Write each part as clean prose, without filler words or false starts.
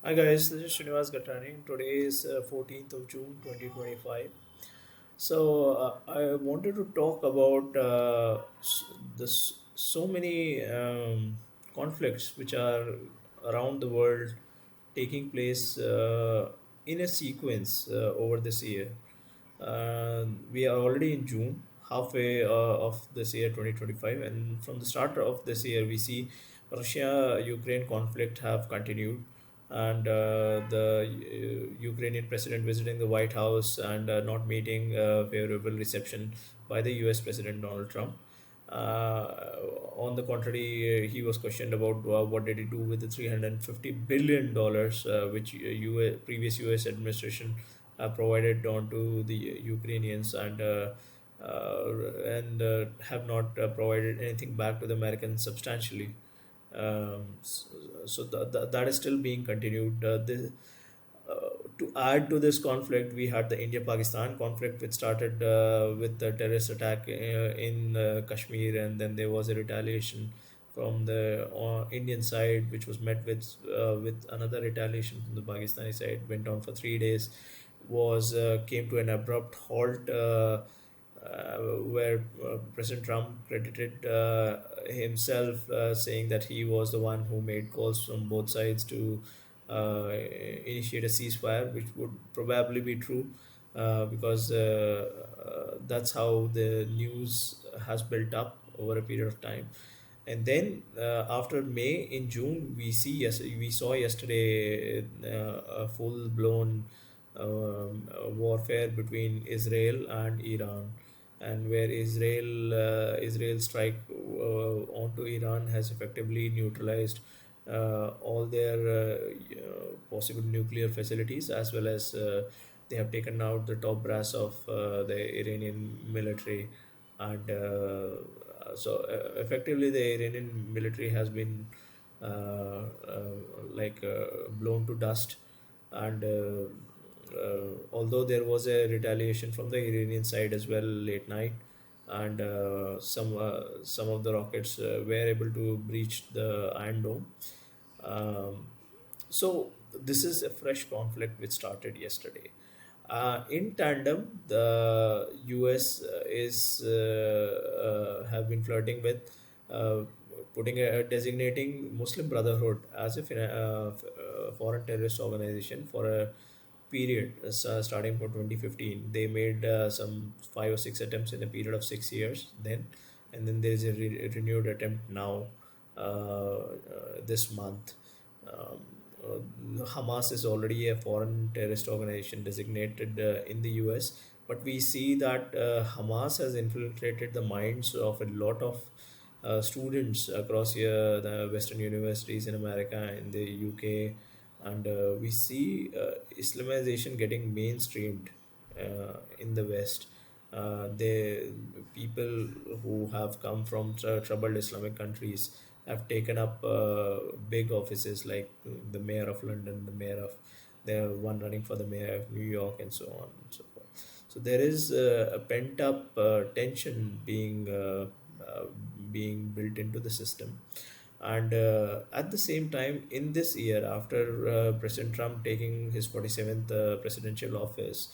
Hi guys, this is Srinivas Gattani. Today is 14th of June 2025. I wanted to talk about so many conflicts which are around the world taking place in a sequence over this year. We are already in June, halfway of this year 2025, and from the start of this year, we see Russia-Ukraine conflict have continued, and the Ukrainian president visiting the White House and not meeting a favorable reception by the U.S. President Donald Trump. On the contrary, he was questioned about what did he do with the $350 billion which previous U.S. administration provided onto the Ukrainians and have not provided anything back to the Americans substantially. That is still being continued. To add to this conflict, we had the India-Pakistan conflict, which started with the terrorist attack in Kashmir, and then there was a retaliation from the Indian side, which was met with another retaliation from the Pakistani side. Went on for 3 days, was came to an abrupt halt. Where President Trump credited himself, saying that he was the one who made calls from both sides to initiate a ceasefire, which would probably be true because that's how the news has built up over a period of time. And then after May, in June, we saw yesterday a full blown warfare between Israel and Iran, and where Israel strike onto Iran has effectively neutralized all their possible nuclear facilities, as well as they have taken out the top brass of the Iranian military. And effectively, the Iranian military has been blown to dust. And although there was a retaliation from the Iranian side as well late night, and some of the rockets were able to breach the Iron Dome. Um, so this is a fresh conflict which started yesterday. In tandem, the U.S. is have been flirting with uh, designating Muslim Brotherhood as a foreign terrorist organization for a period starting from 2015. They made some 5 or 6 attempts in a period of 6 years then, and then there is a renewed attempt now this month. Um, Hamas is already a foreign terrorist organization designated in the US, but we see that Hamas has infiltrated the minds of a lot of students across here, the Western universities in America, in the UK, and we see Islamization getting mainstreamed in the West. The people who have come from troubled Islamic countries have taken up big offices like the mayor of London, the one running for the mayor of New York, and so on and so forth. So there is a pent up tension uh, being built into the system. And at the same time, in this year, after President Trump taking his 47th presidential office,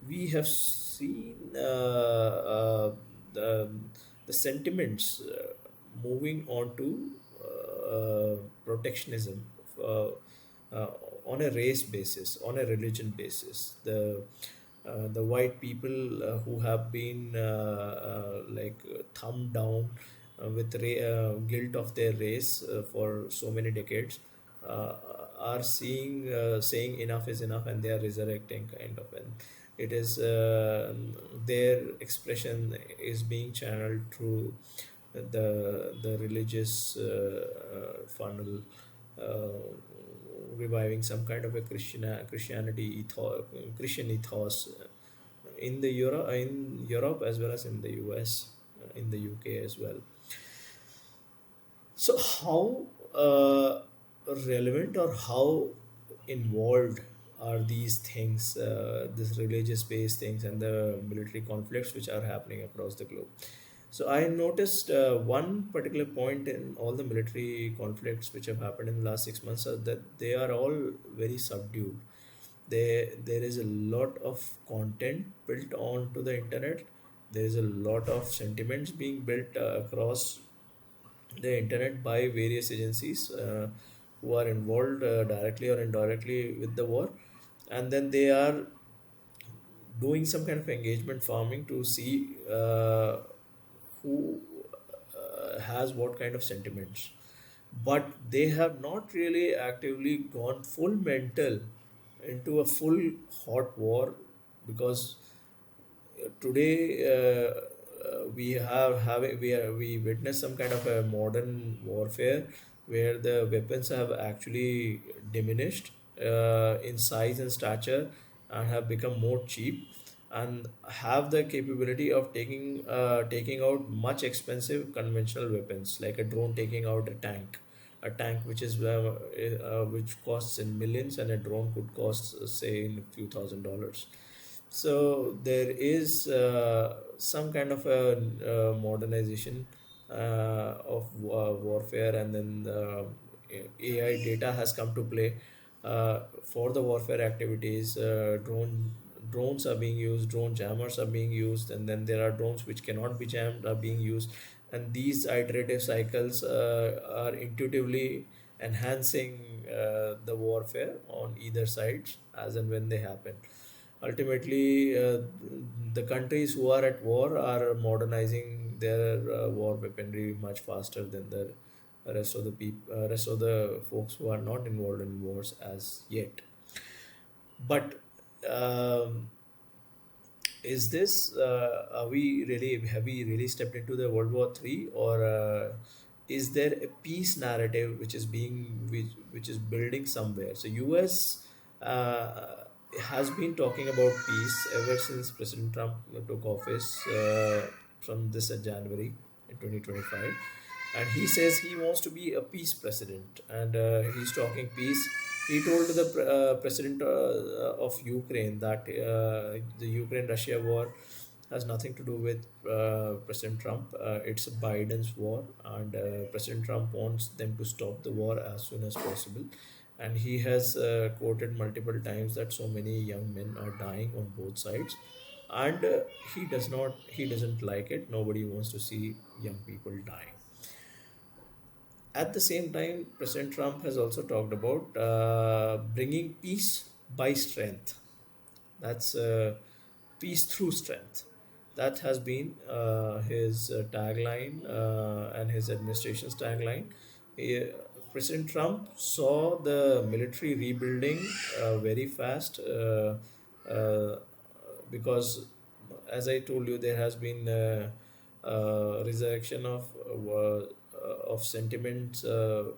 we have seen the, the sentiments moving on to protectionism uh, uh, on a race basis, on a religion basis. The white people who have been thumbed down with guilt of their race for so many decades uh, are saying enough is enough, and they are resurrecting kind of. And it is their expression is being channeled through the religious funnel, uh, reviving some kind of a Christianity Christian ethos in in Europe as well as in the US, in the UK as well. So how relevant or how involved are these things, this religious based things and the military conflicts which are happening across the globe? So I noticed one particular point in all the military conflicts which have happened in the last 6 months are that they are all very subdued. There is a lot of content built onto the internet. There is a lot of sentiments being built across the internet by various agencies who are involved directly or indirectly with the war, and then they are doing some kind of engagement farming to see who has what kind of sentiments. But they have not really actively gone full mental into a full hot war, because today we witness some kind of a modern warfare where the weapons have actually diminished in size and stature, and have become more cheap, and have the capability of taking out much expensive conventional weapons, like a drone taking out a tank which costs in millions, and a drone could cost say in a few $1,000s. So there is some kind of a modernization of warfare, and then AI data has come to play for the warfare activities. Drones are being used, drone jammers are being used, and then there are drones which cannot be jammed are being used, and these iterative cycles are intuitively enhancing the warfare on either sides as and when they happen. Ultimately, the countries who are at war are modernizing their war weaponry much faster than the rest of the folks who are not involved in wars as yet. But um, is this are we really have we really stepped into the World War III, or is there a peace narrative which is building somewhere? So US has been talking about peace ever since President Trump took office from this January in 2025, and he says he wants to be a peace president, and he's talking peace. He told the president of Ukraine that the Ukraine-Russia war has nothing to do with President Trump. It's Biden's war, and President Trump wants them to stop the war as soon as possible. And he has quoted multiple times that so many young men are dying on both sides, and he doesn't like it. Nobody wants to see young people dying. At the same time, President Trump has also talked about bringing peace by strength. That's peace through strength. That has been his tagline and his administration's tagline. He, President Trump saw the military rebuilding very fast because, as I told you, there has been resurrection of sentiments of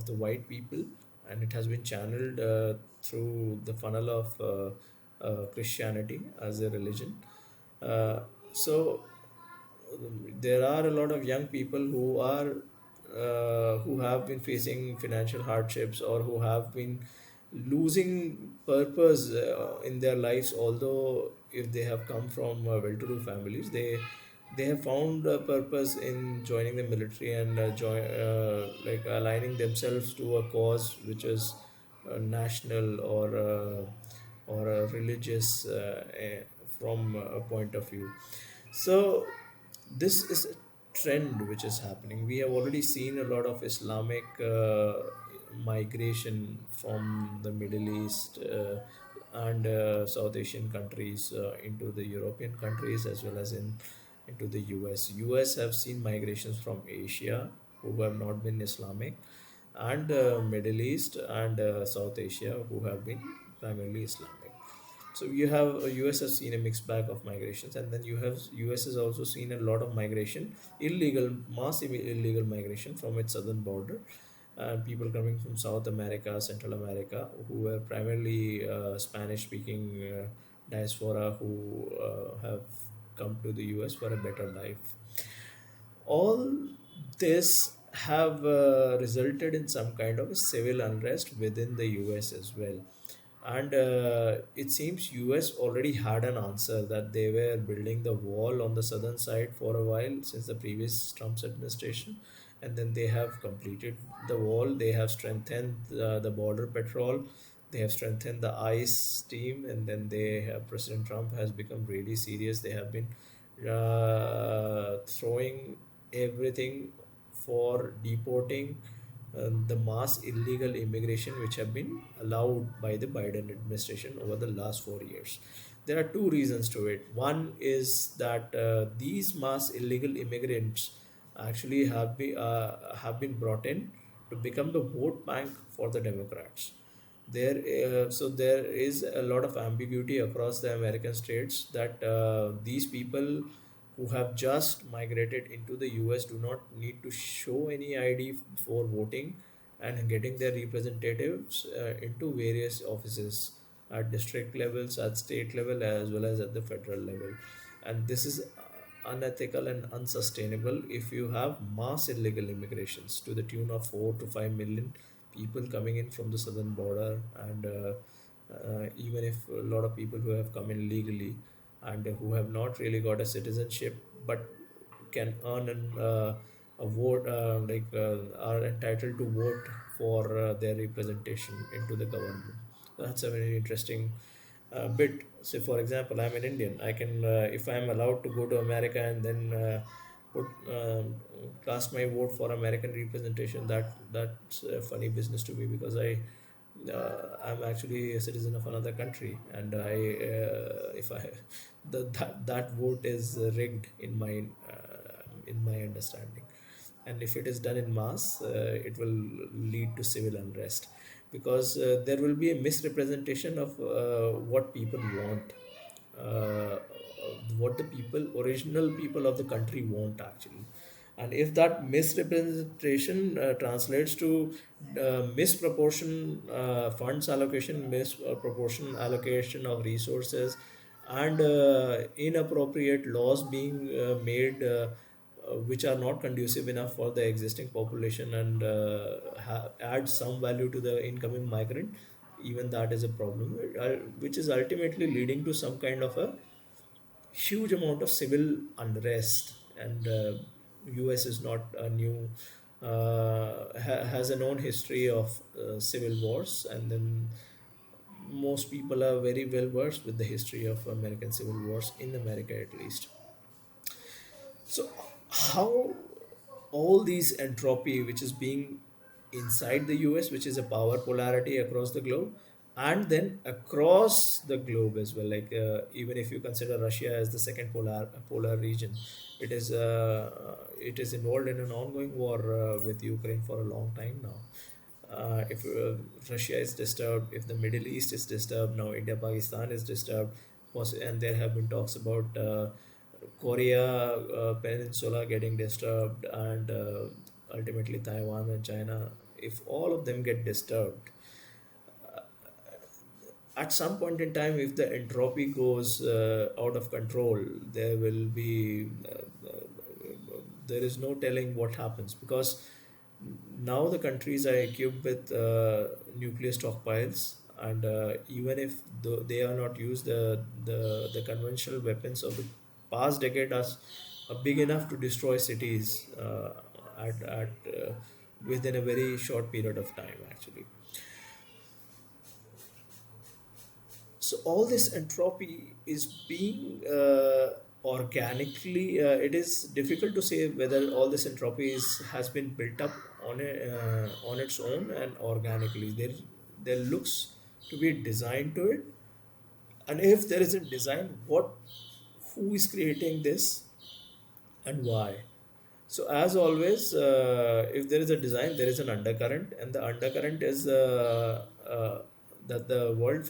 the white people, and it has been channeled through the funnel of Christianity as a religion. So there are a lot of young people who have been facing financial hardships, or who have been losing purpose in their lives. Although if they have come from well-to-do families, they have found a purpose in joining the military, and like aligning themselves to a cause which is national, or religious from a point of view. So this is a trend which is happening. We have already seen a lot of Islamic migration from the Middle East and South Asian countries into the European countries, as well as into the US. US have seen migrations from Asia who have not been Islamic, and Middle East and South Asia who have been primarily Islamic. So you have US has seen a mixed bag of migrations, and then you have US has also seen a lot of migration, illegal migration from its southern border, and people coming from South America, Central America, who were primarily Spanish-speaking diaspora, who have come to the US for a better life. All this have resulted in some kind of a civil unrest within the US as well. And it seems US already had an answer, that they were building the wall on the southern side for a while since the previous Trump's administration, and then they have completed the wall. They have strengthened the border patrol. They have strengthened the ICE team, and then they have President Trump has become really serious. They have been throwing everything for deporting the mass illegal immigration which have been allowed by the Biden administration over the last 4 years. There are two reasons to it. One is that these mass illegal immigrants actually have been brought in to become the vote bank for the Democrats. So there is a lot of ambiguity across the American states, that these people who have just migrated into the US do not need to show any ID for voting and getting their representatives into various offices at district levels, at state level, as well as at the federal level. And this is unethical and unsustainable if you have mass illegal immigrations to the tune of 4 to 5 million people coming in from the southern border, and even if a lot of people who have come in legally and who have not really got a citizenship but can earn a vote, are entitled to vote for their representation into the government. That's a very interesting bit. So, for example, I'm an Indian. I can, if I'm allowed to go to America and then put cast my vote for American representation, that's a funny business to me, because I'm actually a citizen of another country, and if I that vote is rigged in my understanding. And if it is done in mass, it will lead to civil unrest, because there will be a misrepresentation of what people want, uh, what the original people of the country want actually. And if that misrepresentation translates to misproportion funds allocation, misproportion allocation of resources, and inappropriate laws being made, which are not conducive enough for the existing population, and add some value to the incoming migrant, even that is a problem, which is ultimately leading to some kind of a huge amount of civil unrest. And US is not a new has a known history of civil wars, and then most people are very well versed with the history of American civil wars, in America at least. So, how all these entropy, which is being inside the US, which is a power polarity across the globe, and then across the globe as well, like even if you consider Russia as the second polar region, it is involved in an ongoing war with Ukraine for a long time now. If Russia is disturbed, if the Middle East is disturbed, now India Pakistan is disturbed, and there have been talks about Korea Peninsula getting disturbed, and ultimately Taiwan and China. If all of them get disturbed, at some point in time, if the entropy goes out of control, there will be there is no telling what happens, because now the countries are equipped with nuclear stockpiles, and even if they are not used, the conventional weapons of the past decade are big enough to destroy cities at within a very short period of time actually. So all this entropy is being organically. It is difficult to say whether all this entropy has been built up on its own and organically. There looks to be a design to it, and if there is a design, who is creating this and why? So as always, if there is a design, there is an undercurrent, and the undercurrent is that the world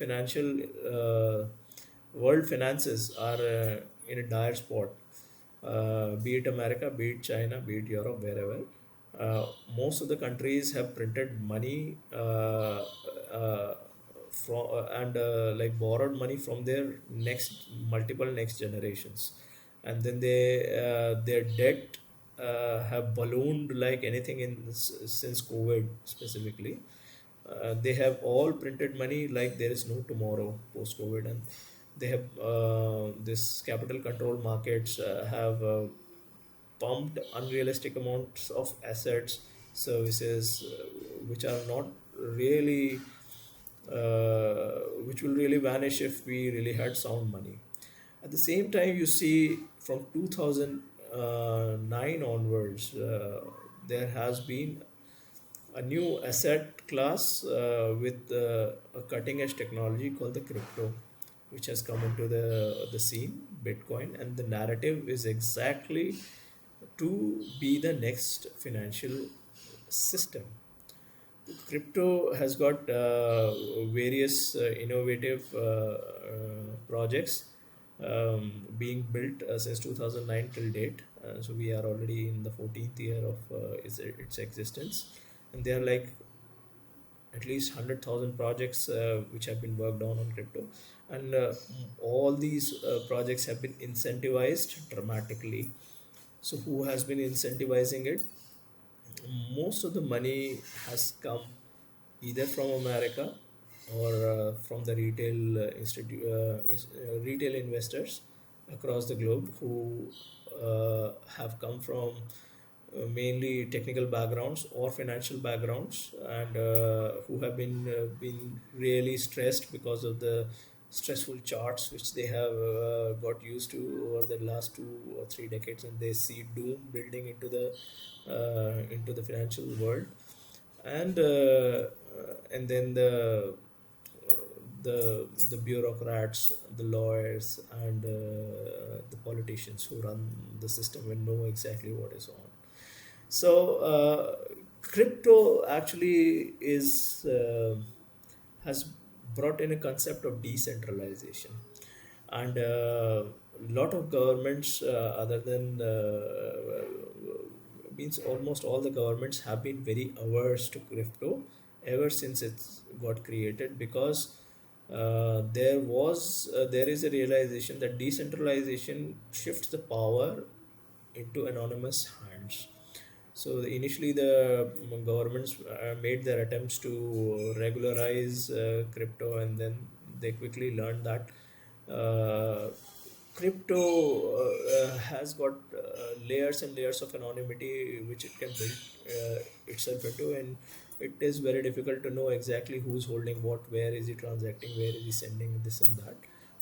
finances are in a dire spot. Be it America, be it China, be it Europe, wherever. Most of the countries have printed money from and like borrowed money from their multiple next generations, and then their debt have ballooned like anything since COVID specifically. They have all printed money like there is no tomorrow post COVID, and they have this capital control markets have pumped unrealistic amounts of assets, services, which are not really, which will really vanish if we really had sound money. At the same time, you see from 2009 onwards, there has been a new asset class with a cutting edge technology called the crypto, which has come into the scene, Bitcoin, and the narrative is exactly to be the next financial system. Crypto has got various innovative projects being built since 2009 till date. So we are already in the 14th year of its existence, and there are like at least 100,000 projects which have been worked on crypto, and all these projects have been incentivized dramatically. So who has been incentivizing it? Most of the money has come either from America or from the retail investors across the globe who have come from mainly technical backgrounds or financial backgrounds, and who have been really stressed because of the stressful charts which they have got used to over the last 2 or 3 decades, and they see doom building into the financial world. And then the bureaucrats, the lawyers, and the politicians who run the system and know exactly what is on. So crypto actually is has brought in a concept of decentralization, and a lot of governments, other than means almost all the governments have been very averse to crypto ever since it's got created, because there is a realization that decentralization shifts the power into anonymous hands. So initially, the governments made their attempts to regularize crypto, and then they quickly learned that uh, crypto has got layers and layers of anonymity which it can build itself into, and it is very difficult to know exactly who's holding what, where is he transacting, where is he sending this and that.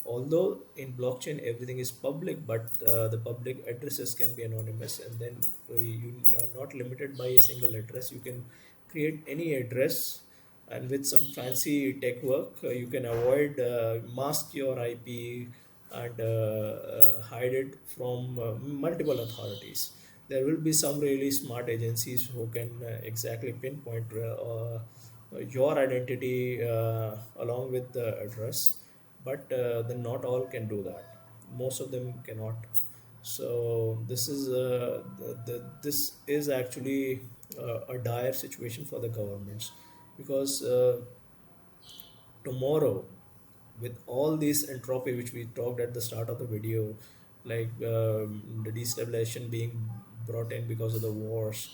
Although in blockchain everything is public, but the public addresses can be anonymous, and then you are not limited by a single address. You can create any address, and with some fancy tech work, you can avoid mask your IP and hide it from multiple authorities. There will be some really smart agencies who can exactly pinpoint your identity along with the address, but then not all can do that. Most of them cannot. So this is actually a dire situation for the governments, because tomorrow, with all this entropy which we talked at the start of the video, like the destabilization being brought in because of the wars,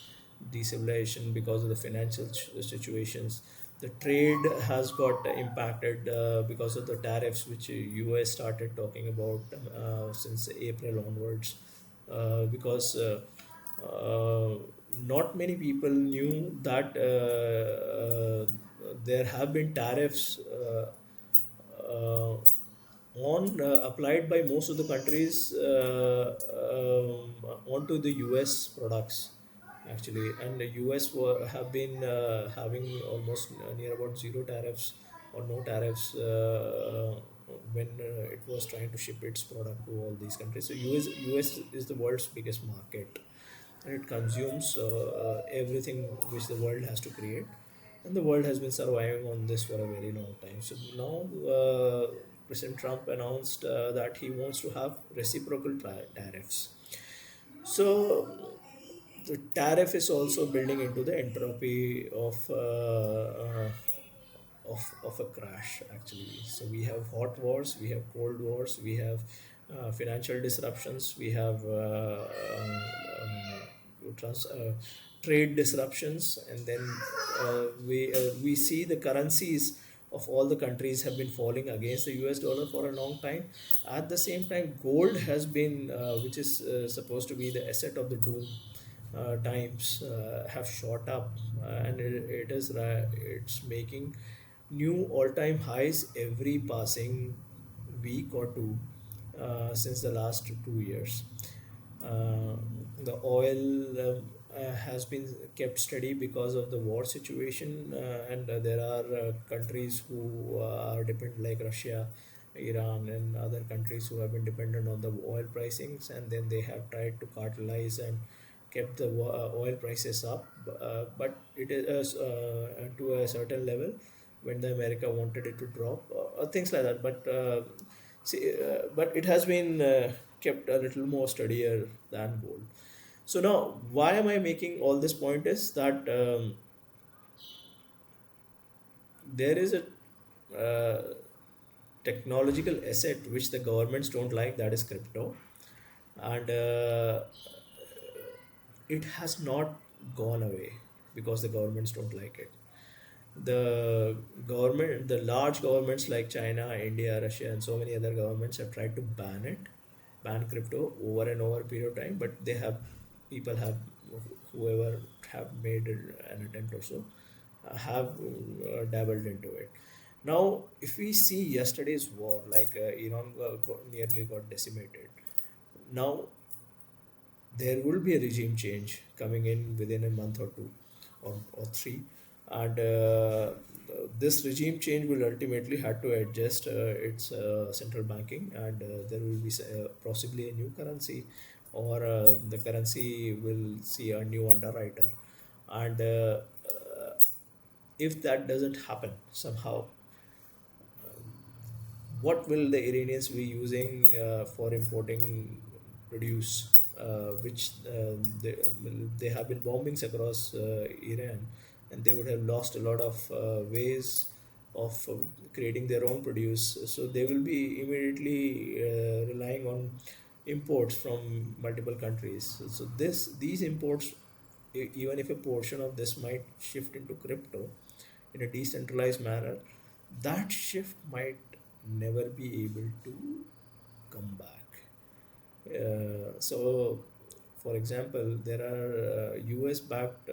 destabilization because of the financial situations, the trade has got impacted because of the tariffs which US started talking about since April onwards, because uh, not many people knew that there have been tariffs uh, on applied by most of the countries onto the US products actually, and the US have been having almost near about zero tariffs or no tariffs when it was trying to ship its product to all these countries. So US is the world's biggest market, and it consumes everything which the world has to create, and the world has been surviving on this for a very long time. So now President Trump announced that he wants to have reciprocal tariffs. So the tariff is also building into the entropy of a crash actually. So we have hot wars, we have cold wars, we have financial disruptions, we have trans, uh, trade disruptions, and then we see the currencies of all the countries have been falling against the US dollar for a long time. At the same time, gold has been, which is supposed to be the asset of the doom times, have shot up, and it's making new all-time highs every passing week or two since the last 2 years. Uh, the oil has been kept steady because of the war situation, and there are countries who are dependent, like Russia, Iran, and other countries who have been dependent on the oil pricings, and then they have tried to cartelize and kept the oil prices up. But it is to a certain level when the America wanted it to drop, things like that. But it has been kept a little more steadier than gold. So now, why am I making all this point is that there is a technological asset which the governments don't like, that is crypto, and it has not gone away because the governments don't like it. The large governments like China, India, Russia, and so many other governments have tried to ban crypto over and over a period of time, but people have, whoever have made an attempt or so, have dabbled into it. Now, if we see yesterday's war, like Iran nearly got decimated. Now there will be a regime change coming in within a month or two, or three, and this regime change will ultimately have to adjust its central banking, and there will be possibly a new currency, or the currency will see a new underwriter, and if that doesn't happen somehow, what will the Iranians be using for importing produce, which they have been bombings across Iran, and they would have lost a lot of ways of creating their own produce. So they will be immediately relying on imports from multiple countries. So these imports, even if a portion of this might shift into crypto in a decentralized manner, that shift might never be able to come back. So, for example, there are US backed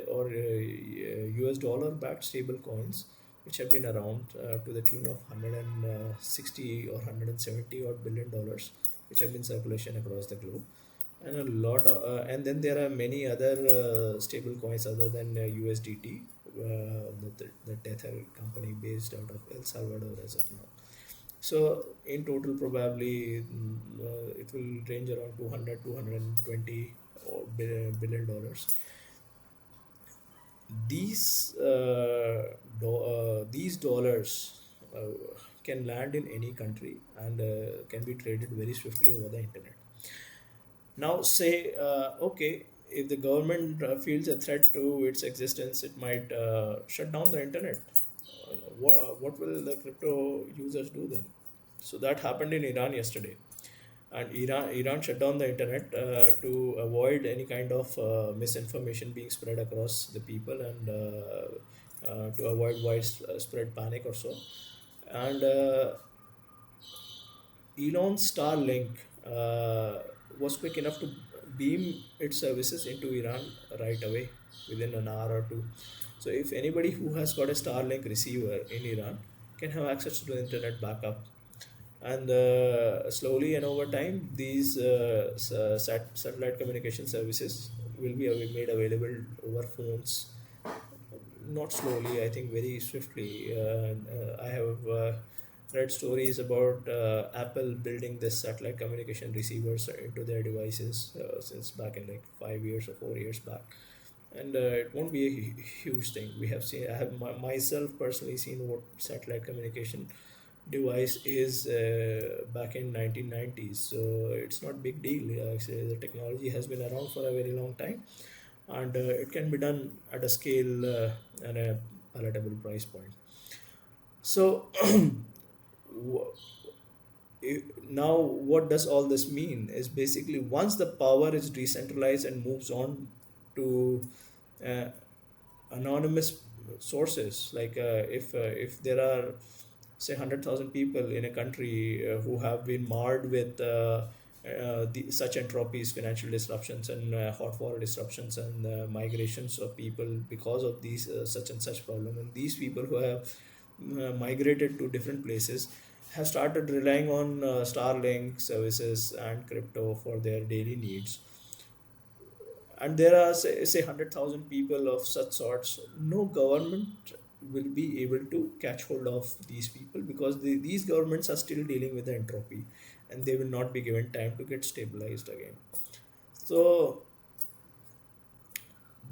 or US dollar backed stable coins which have been around to the tune of 160 or 170 odd billion dollars, which have been circulation across the globe. And a lot of, and then there are many other stable coins other than USDT, the Tether company based out of El Salvador as of now. So in total, probably it will range around 200, 220 billion dollars. These dollars uh, can land in any country, and can be traded very swiftly over the internet. Now, say, okay, if the government feels a threat to its existence, it might shut down the internet. What will the crypto users do then? So that happened in Iran yesterday, and Iran shut down the internet to avoid any kind of misinformation being spread across the people, and to avoid widespread panic or so. And Elon's Starlink was quick enough to beam its services into Iran right away within an hour or two. So if anybody who has got a Starlink receiver in Iran can have access to the internet backup, and slowly and over time, these satellite communication services will be made available over phones, not slowly, I think very swiftly. I have read stories about Apple building this satellite communication receivers into their devices since back in like 5 years or 4 years back, and it won't be a huge thing. We have seen, I have myself personally seen what satellite communication device is back in 1990s, so it's not big deal. Actually, the technology has been around for a very long time, and it can be done at a scale and a palatable price point. So w- now what does all this mean is basically, once the power is decentralized and moves on to uh, anonymous sources. Like if there are say 100,000 people in a country who have been marred with such entropies, financial disruptions, and hot water disruptions, and migrations of people because of these such and such problem, and these people who have migrated to different places have started relying on Starlink services and crypto for their daily needs. And there are say 100,000 people of such sorts. No government will be able to catch hold of these people, because these governments are still dealing with the entropy, and they will not be given time to get stabilized again. So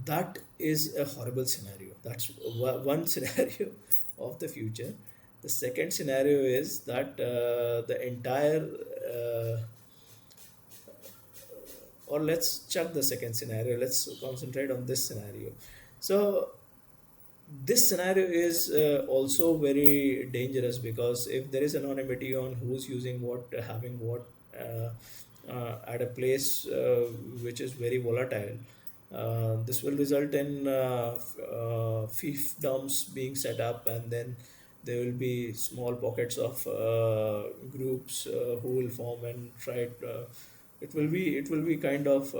that is a horrible scenario. That's one scenario of the future. The second scenario is that the entire or let's chuck the second scenario, let's concentrate on this scenario. So this scenario is also very dangerous, because if there is anonymity on who's using what, having what, at a place which is very volatile, this will result in fiefdoms being set up, and then there will be small pockets of groups who will form and try it will be kind of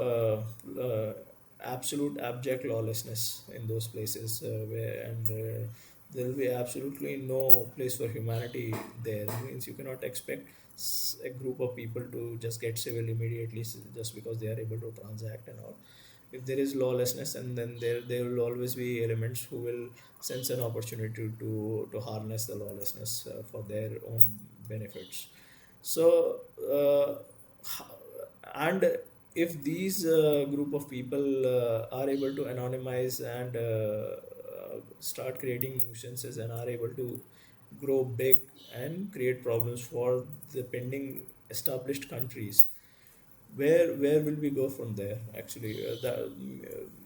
absolute abject lawlessness in those places, where and there will be absolutely no place for humanity there. It means you cannot expect a group of people to just get civil immediately, just because they are able to transact and all. If there is lawlessness, and then there will always be elements who will sense an opportunity to harness the lawlessness for their own benefits. So and if these group of people are able to anonymize and start creating nuisances, and are able to grow big and create problems for the pending established countries, where will we go from there? Actually, that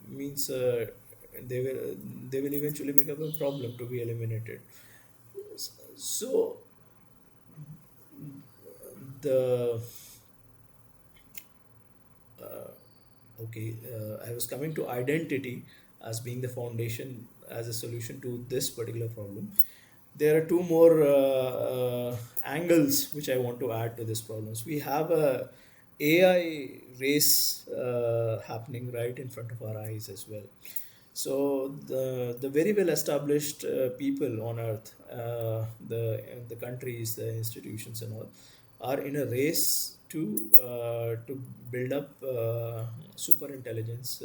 means they will they will eventually become a problem to be eliminated. So the okay, I was coming to identity as being the foundation, as a solution to this particular problem. There are two more angles which I want to add to this problems. We have a AI race happening right in front of our eyes as well. So the very well established people on earth, the countries, the institutions, and all, are in a race to build up super intelligence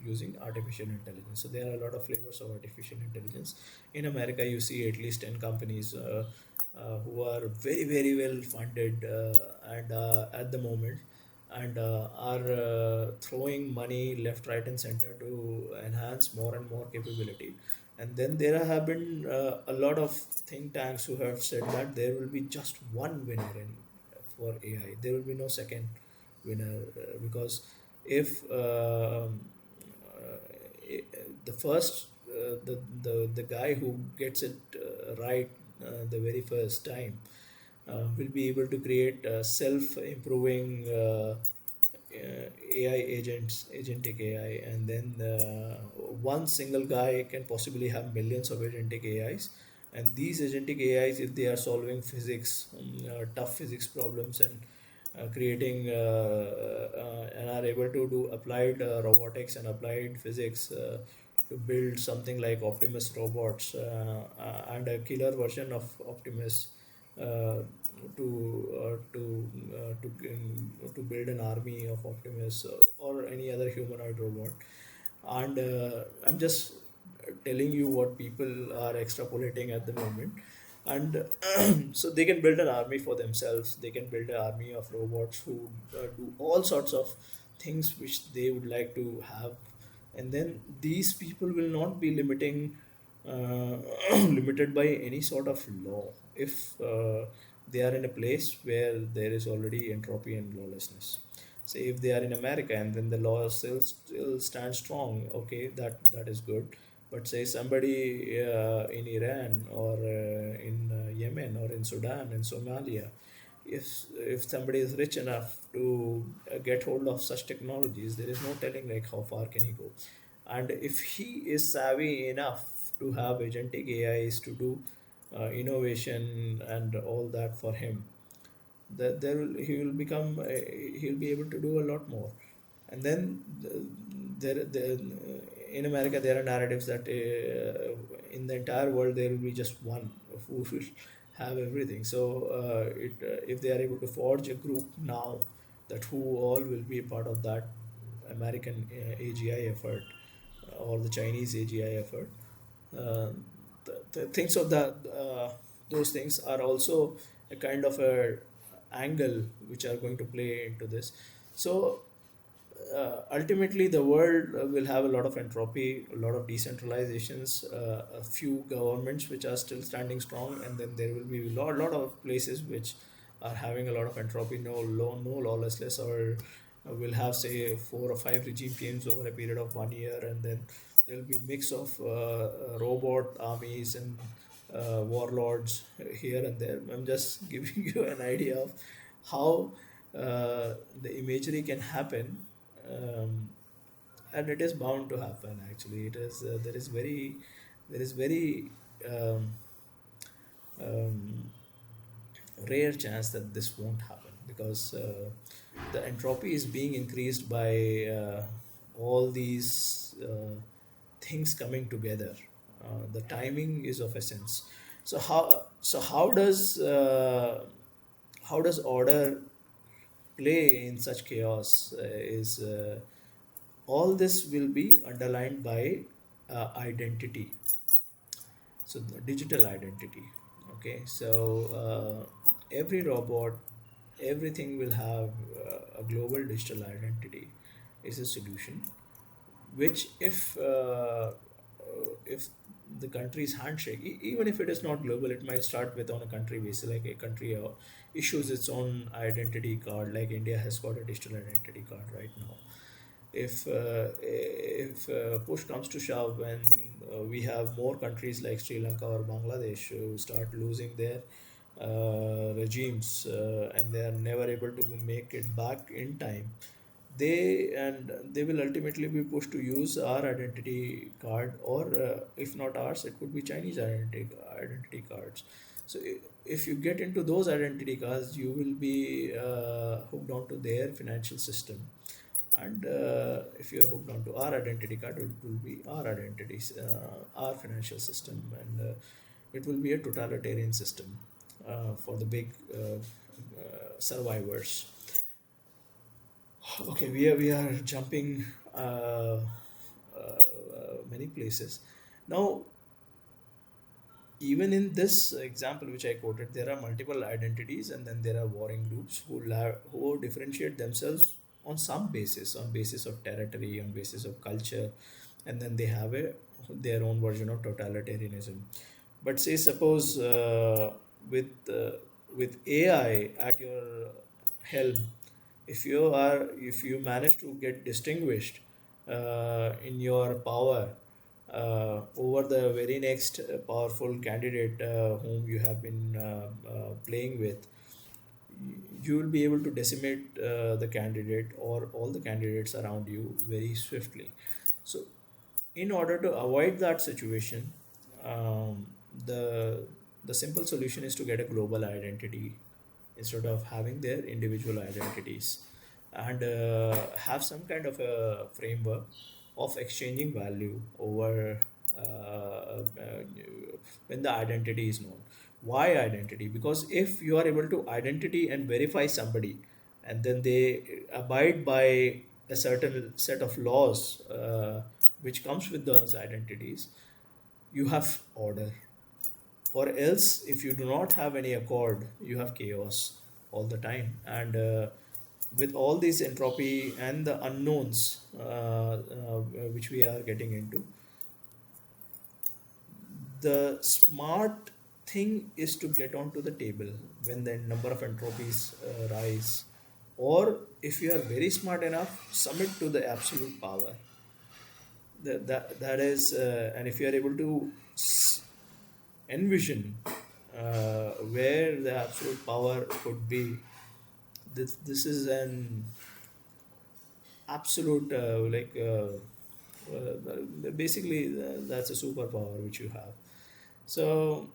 using artificial intelligence. So there are a lot of flavors of artificial intelligence. In America, you see at least 10 companies who are very well funded and at the moment, and are throwing money left, right, and center to enhance more and more capability. And then there have been a lot of think tanks who have said that there will be just one winner in for AI. There will be no second winner, because if the first the guy who gets it right the very first time will be able to create self-improving AI agents, agentic AI, and then one single guy can possibly have millions of agentic AIs. And these agentic AIs, if they are solving physics, tough physics problems, and creating and are able to do applied robotics and applied physics to build something like Optimus robots and a killer version of Optimus uh, to build an army of Optimus or any other humanoid robot. And I'm just telling you what people are extrapolating at the moment. And so they can build an army for themselves. They can build an army of robots who do all sorts of things which they would like to have. And then these people will not be uh, limited by any sort of law, if they are in a place where there is already entropy and lawlessness. Say if they are in America, and then the law still stands strong, okay, that is good. But say somebody in Iran, or in Yemen, or in Sudan and Somalia, if somebody is rich enough to get hold of such technologies, there is no telling like how far can he go. And if he is savvy enough to have agentic AIs to do innovation and all that for him, that he will become he'll be able to do a lot more. And then in America there are narratives that in the entire world there will be just one who will have everything. So if they are able to forge a group now, that who all will be a part of that American AGI effort, or the Chinese AGI effort, uh, the things of that those things are also a kind of a angle which are going to play into this. So ultimately the world will have a lot of entropy, a lot of decentralizations, a few governments which are still standing strong, and then there will be lot of places which are having a lot of entropy, no lawlessness, or will have say 4 or 5 regime changes over a period of 1 year, and then there will be mix of robot armies and warlords here and there. I'm just giving you an idea of how the imagery can happen, um, and it is bound to happen. Actually, it is there is very um, um, rare chance that this won't happen, because the entropy is being increased by all these things coming together. The timing is of essence. So how does order play in such chaos? Is All this will be underlined by identity, so the digital identity. Okay, so every robot, everything will have a global digital identity is a solution, which if the country's handshake, even if it is not global, it might start with on a country basis, like a country issues its own identity card, like India has got a digital identity card right now. If push comes to shove, and we have more countries like Sri Lanka or Bangladesh who start losing their regimes, and they are never able to make it back in time, they will ultimately be pushed to use our identity card, or if not ours, it could be Chinese identity cards. So if you get into those identity cards, you will be hooked onto their financial system, and if you're hooked onto our identity card, it will be our identities, our financial system, and it will be a totalitarian system for the big survivors. Okay, we are jumping many places. Now, even in this example which I quoted, there are multiple identities, and then there are warring groups who differentiate themselves on some basis, on basis of territory, on basis of culture, and then they have their own version of totalitarianism. But say suppose with uh, with AI at your helm, if you manage to get distinguished in your power over the very next powerful candidate whom you have been playing with, you will be able to decimate the candidate or all the candidates around you very swiftly. So in order to avoid that situation, um, the the simple solution is to get a global identity instead of having their individual identities, and have some kind of a framework of exchanging value over when the identity is known. Why identity? Because if you are able to identity and verify somebody, and then they abide by a certain set of laws which comes with those identities, you have order. Or else, if you do not have any accord, you have chaos all the time. And with all this entropy and the unknowns which we are getting into, the smart thing is to get onto the table when the number of entropies rise, or if you are very smart enough, submit to the absolute power. That is, and if you are able to envision where the absolute power could be, this is an absolute, like, Basically, that's a superpower which you have. So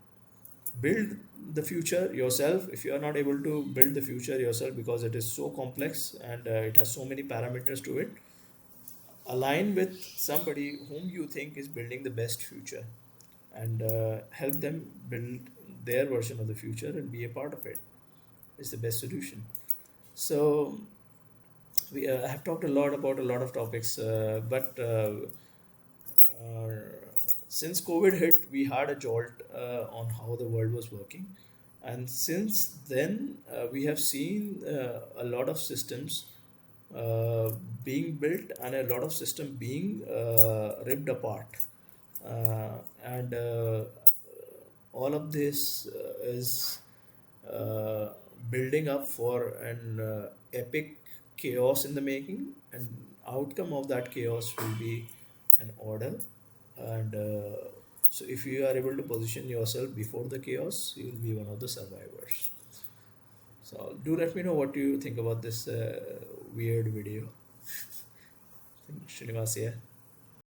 build the future yourself. If you are not able to build the future yourself because it is so complex and it has so many parameters to it, align with somebody whom you think is building the best future, and help them build their version of the future and be a part of it. Is the best solution. So we have talked a lot about a lot of topics, but uh, since COVID hit, we had a jolt on how the world was working, and since then we have seen a lot of systems uh, being built and a lot of system being ripped apart, and all of this is uh, building up for an epic chaos in the making, and outcome of that chaos will be an order. And so if you are able to position yourself before the chaos, you will be one of the survivors. So do let me know what you think about this weird video. Srinivas here.